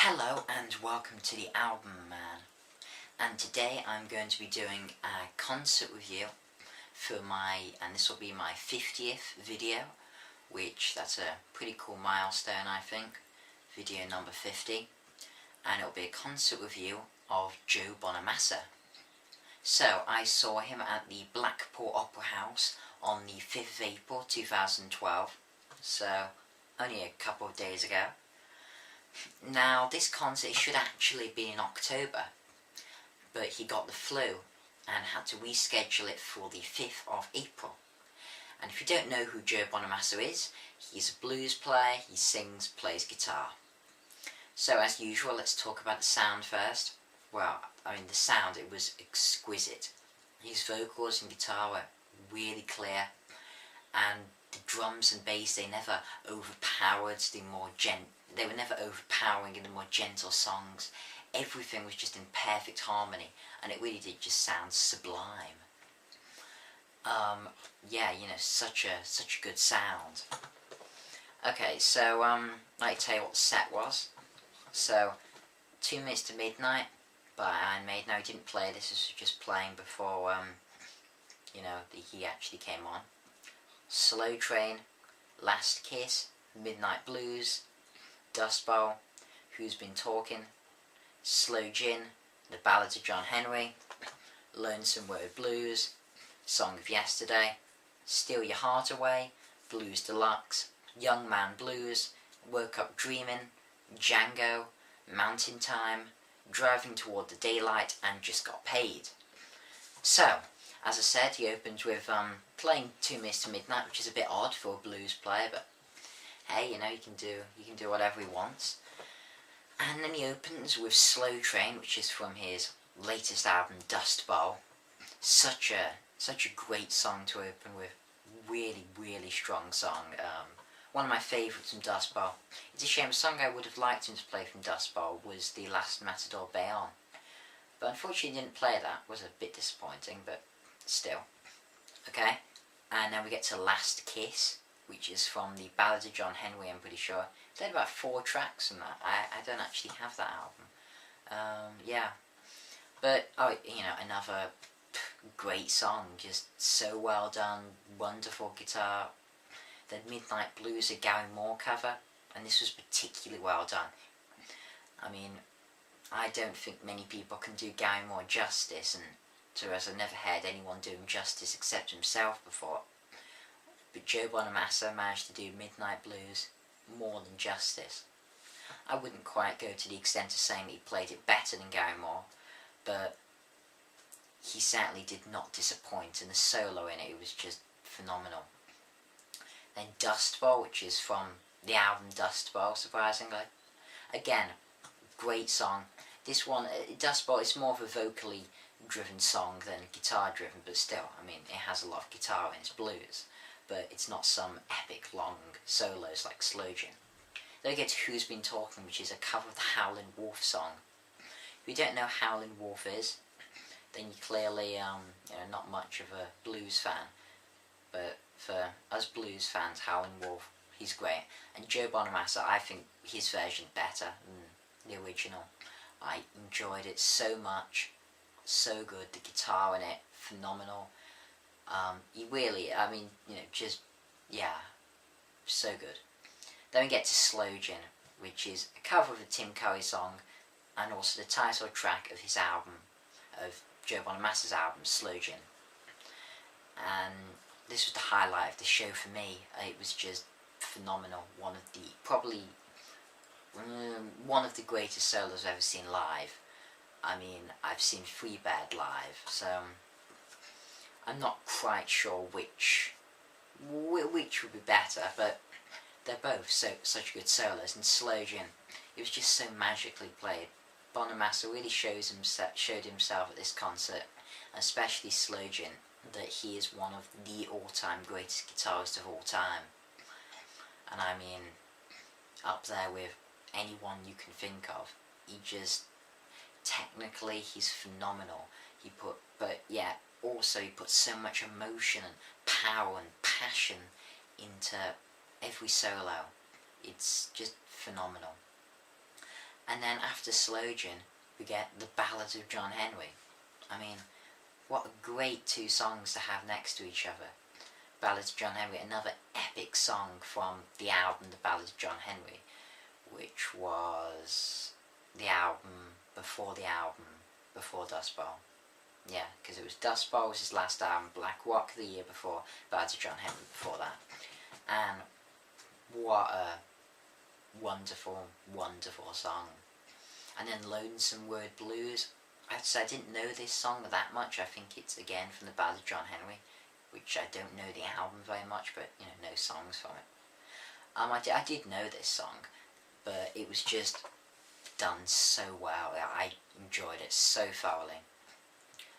Hello and welcome to the Album Man, and today I'm going to be doing a concert review for and this will be my 50th video, which that's a pretty cool milestone I think, video number 50, and it'll be a concert review of Joe Bonamassa. So I saw him at the Blackpool Opera House on the 5th of April 2012, so only a couple of days ago. Now, this concert should actually be in October, but he got the flu and had to reschedule it for the 5th of April. And if you don't know who Joe Bonamassa is, he's a blues player, he sings, plays guitar. So as usual, let's talk about the sound first. Well, the sound, it was exquisite. His vocals and guitar were really clear, and the drums and bass, they never overpowered they were never overpowering in the more gentle songs. Everything was just in perfect harmony, and it really did just sound sublime. Yeah, such a good sound. Okay, so I'd like to tell you what the set was. So, 2 Minutes to Midnight by Iron Maiden. Now, he didn't play this was just playing before he actually came on. Slow Train, Last Kiss, Midnight Blues, Dust Bowl, Who's Been Talking, Slow Jian, The Ballads of John Henry, Lonesome Road Blues, Song of Yesterday, Steal Your Heart Away, Blues Deluxe, Young Man Blues, Woke Up Dreamin', Django, Mountain Time, Driving Toward the Daylight, and Just Got Paid. So, as I said, he opens with playing 2 Minutes to Midnight, which is a bit odd for a blues player, but hey, he can do whatever he wants. And then he opens with Slow Train, which is from his latest album, Dust Bowl. Such a great song to open with. Really, really strong song. One of my favourites from Dust Bowl. It's a shame, a song I would have liked him to play from Dust Bowl was The Last Matador Bayonne. But unfortunately he didn't play that. It was a bit disappointing, but still. Okay, and then we get to Last Kiss, which is from the Ballads of John Henry, I'm pretty sure. They had about 4 tracks from that. I don't actually have that album. Yeah. But, another great song, just so well done, wonderful guitar. The Midnight Blues, a Gary Moore cover, and this was particularly well done. I don't think many people can do Gary Moore justice, and to us, I've never heard anyone do him justice except himself before. But Joe Bonamassa managed to do Midnight Blues more than justice. I wouldn't quite go to the extent of saying that he played it better than Gary Moore, but he certainly did not disappoint, and the solo in it was just phenomenal. Then Dust Bowl, which is from the album Dust Bowl, surprisingly. Again, great song. This one, Dust Bowl, is more of a vocally driven song than guitar driven, but still, it has a lot of guitar in its blues, but it's not some epic long solos like Slow Jian. Then we get to Who's Been Talking, which is a cover of the Howlin' Wolf song. If you don't know who Howlin' Wolf is, then you're clearly not much of a blues fan, but for us blues fans, Howlin' Wolf, he's great. And Joe Bonamassa, I think his version better than the original. I enjoyed it so much. So good, the guitar in it, phenomenal. He really, so good. Then we get to Slow Jian, which is a cover of a Tim Curry song, and also the title track of his album, of Joe Bonamassa's album, Slow Jian. And this was the highlight of the show for me. It was just phenomenal. Probably one of the greatest solos I've ever seen live. I've seen Freebird live, so I'm not quite sure which would be better, but they're both such good solos. And Slow Jian, it was just so magically played. Bonamassa really showed himself at this concert, especially Slow Jian, that he is one of the all-time greatest guitarists of all time. And up there with anyone you can think of. Technically, he's phenomenal. He put so much emotion and power and passion into every solo. It's just phenomenal. And then after Slow Gin, we get the Ballad of John Henry. I mean, what a great two songs to have next to each other. Ballad of John Henry, another epic song from the album The Ballad of John Henry, which was the album before Dust Bowl. Yeah, because it was Dust Bowl was his last album, Black Rock the year before, Ballad of John Henry before that. And what a wonderful, wonderful song. And then Lonesome Word Blues. I have to say I didn't know this song that much. I think it's again from the Ballad of John Henry, which I don't know the album very much, but you know songs from it. I did know this song, but it was just done so well. I enjoyed it so thoroughly.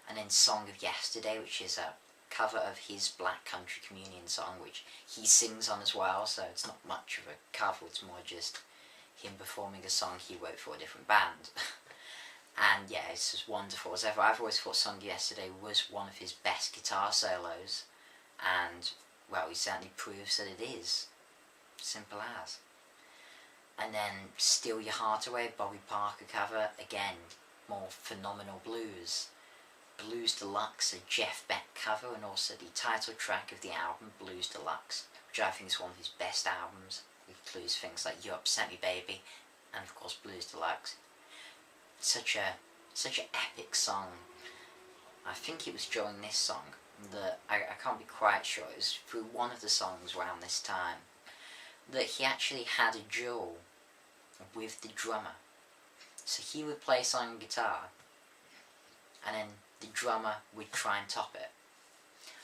And then Song of Yesterday, which is a cover of his Black Country Communion song, which he sings on as well, so it's not much of a cover, it's more just him performing a song he wrote for a different band. And yeah, it's as wonderful as ever. I've always thought Song of Yesterday was one of his best guitar solos, and well, he certainly proves that it is. Simple as. And then Steal Your Heart Away, Bobby Parker cover, again, more phenomenal blues. Blues Deluxe, a Jeff Beck cover, and also the title track of the album, Blues Deluxe, which I think is one of his best albums. It includes things like You Upset Me Baby, and of course Blues Deluxe. Such an epic song. I think it was during this song that, I can't be quite sure, it was through one of the songs around this time, that he actually had a duel with the drummer. So he would play song on guitar, and then the drummer would try and top it.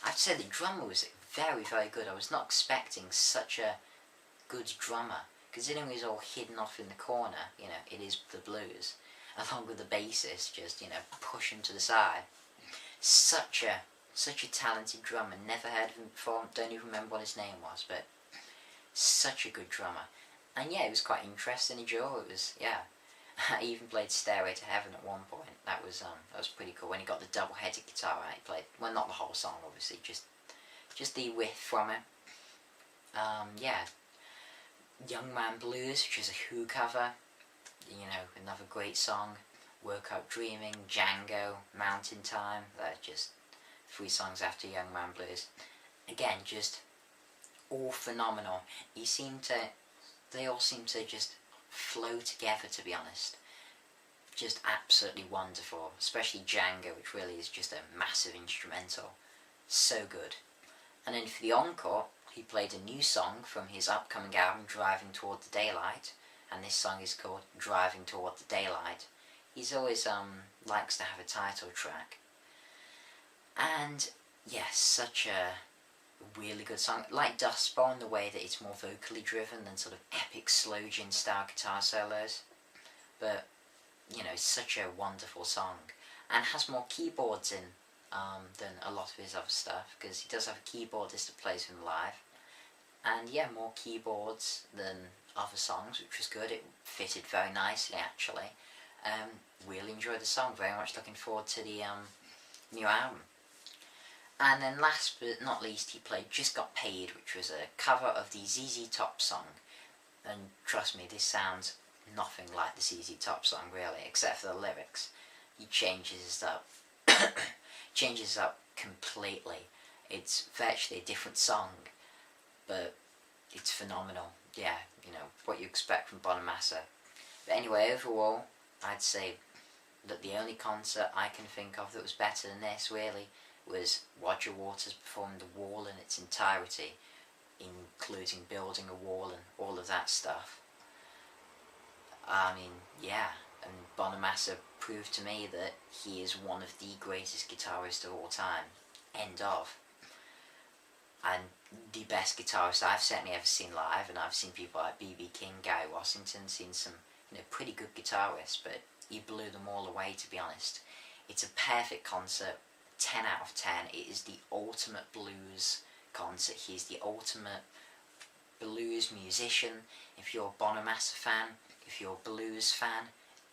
I have to say the drummer was very, very good. I was not expecting such a good drummer, considering he was all hidden off in the corner, you know, it is the blues, along with the bassist just, you know, pushing to the side. Such a talented drummer, never heard of him before, don't even remember what his name was, but such a good drummer. And yeah, it was quite interesting, the duel, it was, yeah. I even played Stairway to Heaven at one point. That was pretty cool. When he got the double-headed guitar out, he played, well, not the whole song, obviously, just the whiff from it. Yeah, Young Man Blues, which is a Who cover, you know, another great song. Woke Up Dreaming, Django, Mountain Time. They're just 3 songs after Young Man Blues. Again, just all phenomenal. They all seem to just flow together, to be honest. Just absolutely wonderful, especially Django, which really is just a massive instrumental. So good. And then for the encore, he played a new song from his upcoming album, Driving Toward the Daylight, and this song is called Driving Toward the Daylight. He's always likes to have a title track. And yes, such a really good song, like Dust Bowl in the way that it's more vocally driven than sort of epic Slow Gin style guitar solos, but you know, such a wonderful song, and has more keyboards in than a lot of his other stuff, because he does have a keyboardist that plays him live, and yeah, more keyboards than other songs, which was good. It fitted very nicely actually. Really enjoyed the song, very much looking forward to the new album. And then last but not least, he played Just Got Paid, which was a cover of the ZZ Top song. And trust me, this sounds nothing like the ZZ Top song, really, except for the lyrics. He changes it up completely. It's virtually a different song, but it's phenomenal. Yeah, you know, what you expect from Bonamassa. But anyway, overall, I'd say that the only concert I can think of that was better than this, really, was Roger Waters performing The Wall in its entirety, including building a wall and all of that stuff. I mean, yeah, and Bonamassa proved to me that he is one of the greatest guitarists of all time. End of. And the best guitarist I've certainly ever seen live, and I've seen people like B.B. King, Gary Washington, seen some, you know, pretty good guitarists, but he blew them all away, to be honest. It's a perfect concert. 10 out of 10. It is the ultimate blues concert. He's the ultimate blues musician. If you're a Bonamassa fan, if you're a blues fan,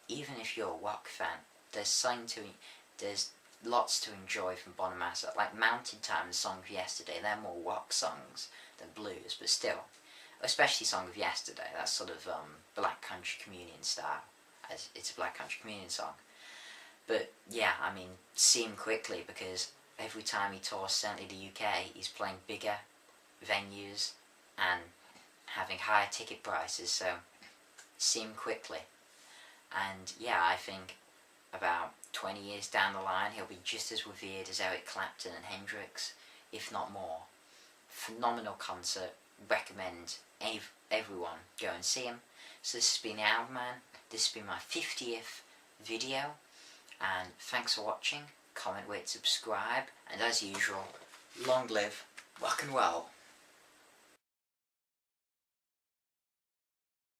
even if you're a rock fan, there's lots to enjoy from Bonamassa. Like Mountain Time, the song of Yesterday, they're more rock songs than blues, but still, especially Song of Yesterday, that's sort of Black Country Communion style. as it's a Black Country Communion song. But yeah, I mean, see him quickly, because every time he tours, certainly the UK, he's playing bigger venues and having higher ticket prices, so see him quickly. And yeah, I think about 20 years down the line, he'll be just as revered as Eric Clapton and Hendrix, if not more. Phenomenal concert. Recommend everyone go and see him. So this has been the Album Man. This has been my 50th video, and thanks for watching. Comment, rate, subscribe, and as usual, long live rock and roll.